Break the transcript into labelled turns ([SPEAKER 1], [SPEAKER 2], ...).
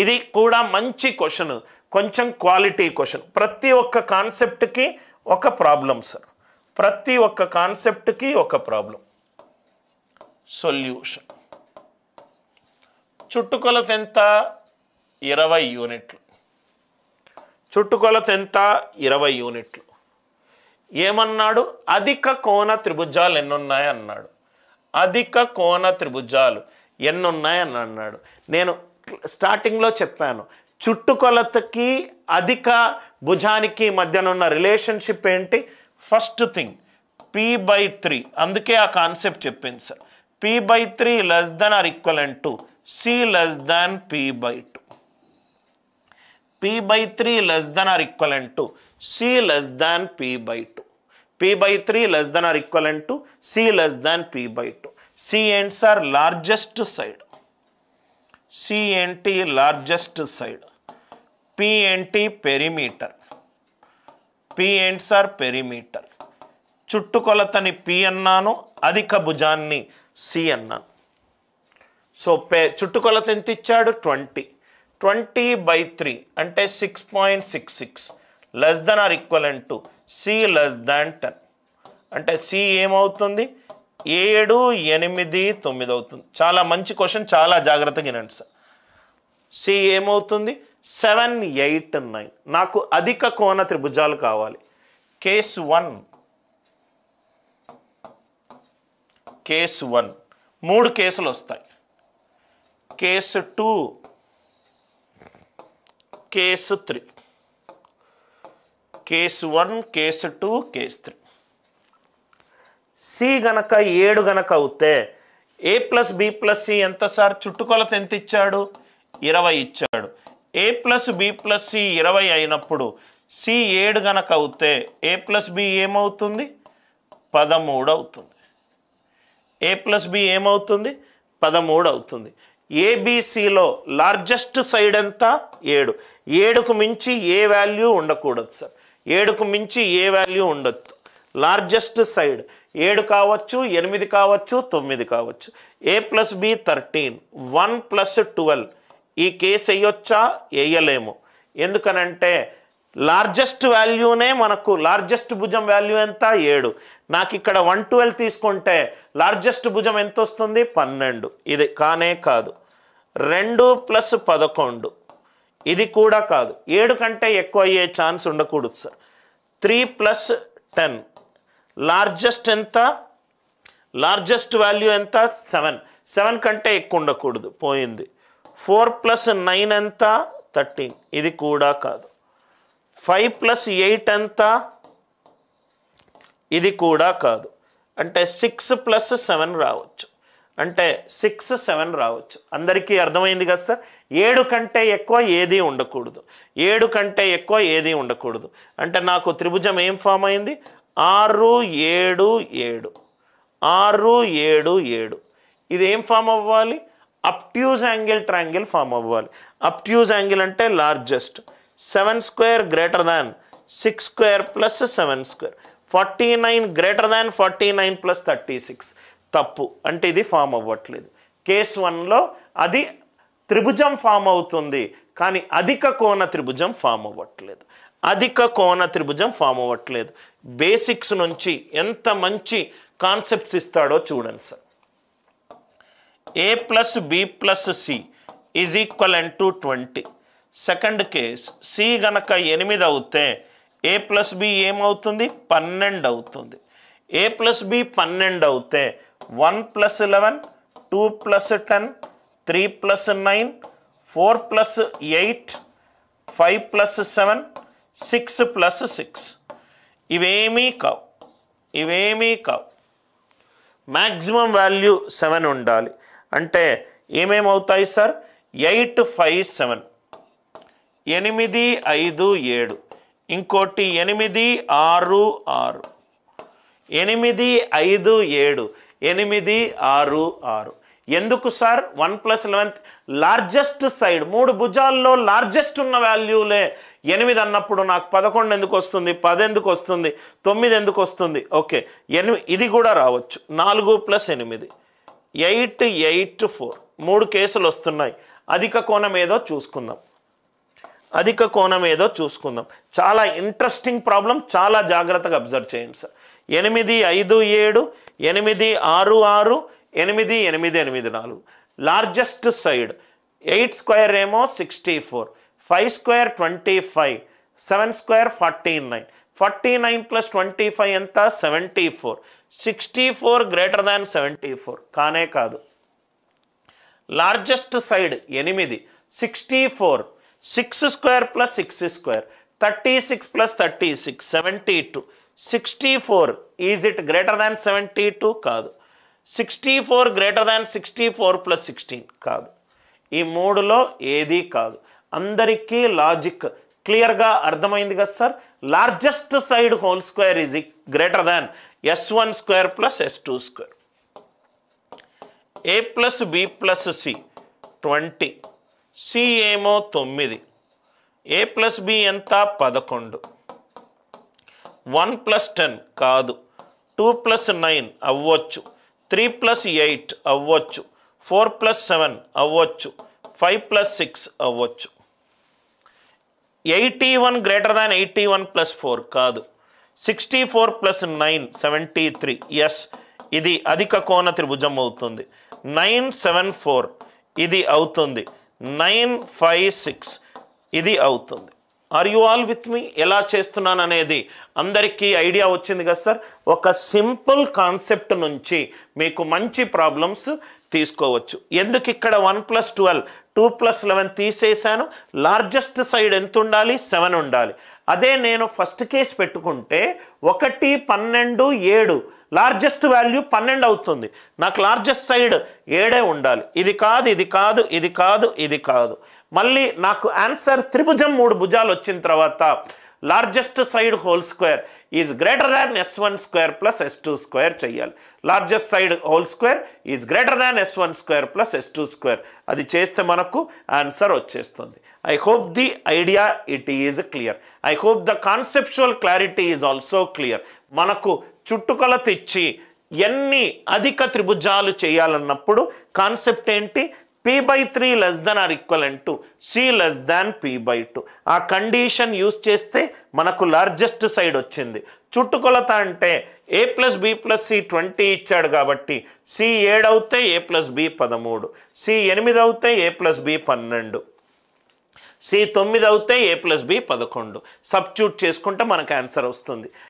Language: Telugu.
[SPEAKER 1] ఇది కూడా మంచి క్వశ్చన్, కొంచెం క్వాలిటీ క్వశ్చన్. ప్రతి ఒక్క కాన్సెప్ట్కి ఒక ప్రాబ్లం సార్, ప్రతి ఒక్క కాన్సెప్ట్కి ఒక ప్రాబ్లం. సొల్యూషన్. చుట్టుకొలత ఎంత? 20 యూనిట్లు. చుట్టుకొలత ఎంత? 20 యూనిట్లు. ఏమన్నాడు? అధిక కోణ త్రిభుజాలు ఎన్నున్నాయి అన్నాడు. అధిక కోణ త్రిభుజాలు ఎన్నున్నాయి అని అన్నాడు. నేను స్టార్టింగ్లో చెప్పాను, చుట్టుకొలతకి అధిక భుజానికి మధ్యనున్న రిలేషన్షిప్ ఏంటి? First thing p/3. అందుకే ఆ కాన్సెప్ట్ చెప్పింది sir. p/3 less than or equivalent to c less than p/2. p/3 less than or equivalent to c less than p/2. p/3 less than or equivalent to c less than p/2. c ends are largest side. c ఏంటి? largest side. p ఏంటి? perimeter. p ends are perimeter. చుట్టుకొలతని p అన్నాను, అధిక భుజాన్ని c అన్నాను. సో చుట్టుకొలత ఎంత ఇచ్చాడు? 20. 20/3 అంటే 6.66 less than are equivalent to c less than 10. అంటే c ఏమవుతుంది? 7, 8, 9 అవుతుంది. చాలా మంచి క్వశ్చన్, చాలా జాగ్రత్తగా వినండి సార్. c ఏమవుతుంది? 7, 8, 9. నాకు అధిక కోణ త్రిభుజాలు కావాలి. కేస్ 1, కేస్ 1 3 కేసులు వస్తాయి. Case 2, case 3. Case 1, case 2, case 3. C గనక 7 గనక అవుతే a plus b plus C ఎంత సార్? చుట్టుకొలత ఎంత ఇచ్చాడు? 20 ఇచ్చాడు. a plus b plus C 20 అయినప్పుడు సి 7 గనక అవుతే a ప్లస్ b ఏమవుతుంది? 13 అవుతుంది. a ప్లస్ b ఏమవుతుంది? 13 అవుతుంది. ఏబిసిలో లార్జెస్ట్ సైడ్ ఎంత? 7. 7కు మించి ఏ వాల్యూ ఉండకూడదు సార్. 7కు మించి ఏ వాల్యూ ఉండొద్దు. లార్జెస్ట్ సైడ్ 7 కావచ్చు, 8 కావచ్చు, 9 కావచ్చు. a plus b 13, 1 plus 12. ఈ కేసు వేయొచ్చా? వేయలేము. ఎందుకనంటే లార్జెస్ట్ వాల్యూనే మనకు, లార్జెస్ట్ భుజం వాల్యూ ఎంత? 7. నాకు ఇక్కడ 112 తీసుకుంటే లార్జెస్ట్ భుజం ఎంత వస్తుంది? 12. ఇది కానే కాదు. 2 ప్లస్ 11 ఇది కూడా కాదు. 7 కంటే ఎక్కువ అయ్యే ఛాన్స్ ఉండకూడదు సార్. 3 ప్లస్ 10 లార్జెస్ట్ ఎంత? లార్జెస్ట్ వాల్యూ ఎంత? 7. 7 కంటే ఎక్కువ ఉండకూడదు, పోయింది. 4 ప్లస్ 9 ఎంత? 13. ఇది కూడా కాదు. 5 ప్లస్ 8 ఎంత? ఇది కూడా కాదు. అంటే 6 ప్లస్ 7 రావచ్చు. అంటే 6, 7 రావచ్చు. అందరికీ అర్థమైంది కదా సార్. 7 కంటే ఎక్కువ ఏది ఉండకూడదు. 7 కంటే ఎక్కువ ఏది ఉండకూడదు. అంటే నాకు త్రిభుజం ఏం ఫామ్ అయింది? 6, 7, 7. 6, 7, 7. ఇది ఏం ఫామ్ అవ్వాలి? అప్ట్యూజ్ యాంగిల్ ట్రయాంగిల్ ఫామ్ అవ్వాలి. అప్ట్యూజ్ యాంగిల్ అంటే largest. 7 square greater than 6 square plus 7 square. 49 greater than 49 plus 36. తప్పు. అంటే ఇది ఫామ్ అవ్వట్లేదు. కేస్ 1లో అది త్రిభుజం ఫామ్ అవుతుంది, కానీ అధిక కోణ త్రిభుజం ఫామ్ అవ్వట్లేదు. అధిక కోణ త్రిభుజం ఫామ్ అవ్వట్లేదు. బేసిక్స్ నుంచి ఎంత మంచి కాన్సెప్ట్స్ ఇస్తాడో చూడండి sir. a plus b plus C is equivalent to 20. Second case C గనక 8 అవుతే a ప్లస్ b ఏమవుతుంది? 12 అవుతుంది. a ప్లస్ b 12 అవుతే 1 plus 11, 2 plus 10, 3 plus 9, 4 plus 8, 5 plus 7, 6 plus 6. ఇవేమీ కావు, ఇవేమీ కావు. మ్యాక్సిమం వాల్యూ 7 ఉండాలి. అంటే ఏమేమవుతాయి సార్? 8, 5, 7. 8, 5, 7. ఇంకోటి 8, 6, 6. 8, 5, 7. 8, 6, 6. ఎందుకు సార్? 1 plus 11 largest side. 3 భుజాల్లో లార్జెస్ట్ ఉన్న వాల్యూలే 8 అన్నప్పుడు నాకు 11 ఎందుకు వస్తుంది? 10 ఎందుకు వస్తుంది? 9 ఎందుకు వస్తుంది? ఓకే, ఇది కూడా రావచ్చు. 4 ప్లస్ 8, 8, 8, 4. 3 కేసులు వస్తున్నాయి. అధిక కోణం ఏదో చూసుకుందాం. అధిక కోణం ఏదో చూసుకుందాం. చాలా ఇంట్రెస్టింగ్ ప్రాబ్లం, చాలా జాగ్రత్తగా అబ్జర్వ్ చేయండి సార్. 8 5 7 8 6 6 8 8 8 4 లార్జెస్ట్ సైడ్ 8 స్క్వేర్ ఏమో 64, 5 స్క్వేర్ 25, 7 స్క్వేర్ 49, 49 ప్లస్ 25 ఎంత 74, 64 గ్రేటర్ దాన్ 74 కానే కాదు. Largest side 8, 64, 6 square plus 6 square 36 plus 36 72, 64 is it greater than 72 కాదు. 64 గ్రేటర్ దాన్ 64 ప్లస్ 16 కాదు. ఈ మూడులో ఏది కాదు. అందరికీ లాజిక్ క్లియర్గా అర్థమైంది కదా sir. Largest side whole square is greater than s1 square plus s2 square. a plus b plus c 20, c ఏమో 9, a ప్లస్ b ఎంత 11, 1 ప్లస్ 10 కాదు, 2 ప్లస్ 9 అవ్వచ్చు, 3 ప్లస్ 8 అవ్వచ్చు, 4 ప్లస్ 7 అవ్వచ్చు, 5 ప్లస్ 6 అవ్వచ్చు. 81 గ్రేటర్ దాన్ 81 ప్లస్ 4 కాదు. 64 ప్లస్ 9 73, ఎస్ ఇది అధిక కోణ త్రిభుజం అవుతుంది. 974 ఇది అవుతుంది. 956 ఇది అవుతుంది. Are you all with me? ఎలా చేస్తున్నాను అనేది అందరికీ ఐడియా వచ్చింది కదా సార్. ఒక సింపుల్ కాన్సెప్ట్ నుంచి మీకు మంచి ప్రాబ్లమ్స్ తీసుకోవచ్చు. ఎందుకు ఇక్కడ 1 ప్లస్ 12 2 ప్లస్ 11 తీసేసాను? లార్జెస్ట్ సైడ్ ఎంత ఉండాలి? 7 ఉండాలి. అదే నేను ఫస్ట్ కేసు పెట్టుకుంటే 1 12 7 లార్జెస్ట్ వాల్యూ 12 అవుతుంది. నాకు లార్జెస్ట్ సైడ్ 7 ఉండాలి. ఇది కాదు, ఇది కాదు, ఇది కాదు, ఇది కాదు. మళ్ళీ నాకు ఆన్సర్ త్రిభుజం 3 భుజాలు వచ్చిన తర్వాత largest side whole square is greater than s1 square plus s2 square చెయ్యాలి. Largest side whole square is greater than s1 square plus s2 square. అది చేస్తే మనకు ఆన్సర్ వచ్చేస్తుంది. I hope the idea it is clear. I hope the conceptual clarity is also clear. మనకు చుట్టుకొలత ఇచ్చి ఎన్ని అధిక త్రిభుజాలు చేయాలన్నప్పుడు కాన్సెప్ట్ ఏంటి? p/3 less than are equivalent to c less than p/2. ఆ కండిషన్ యూస్ చేస్తే మనకు లార్జెస్ట్ సైడ్ వచ్చింది. చుట్టుకొలత అంటే a plus b plus c 20 ఇచ్చాడు కాబట్టి c 7 అవుతే a ప్లస్ b 13, c 8 అవుతే a ప్లస్ b 12, c 9 అవుతే a ప్లస్ b 11. సబ్స్టిట్యూట్ చేసుకుంటే మనకు ఆన్సర్ వస్తుంది.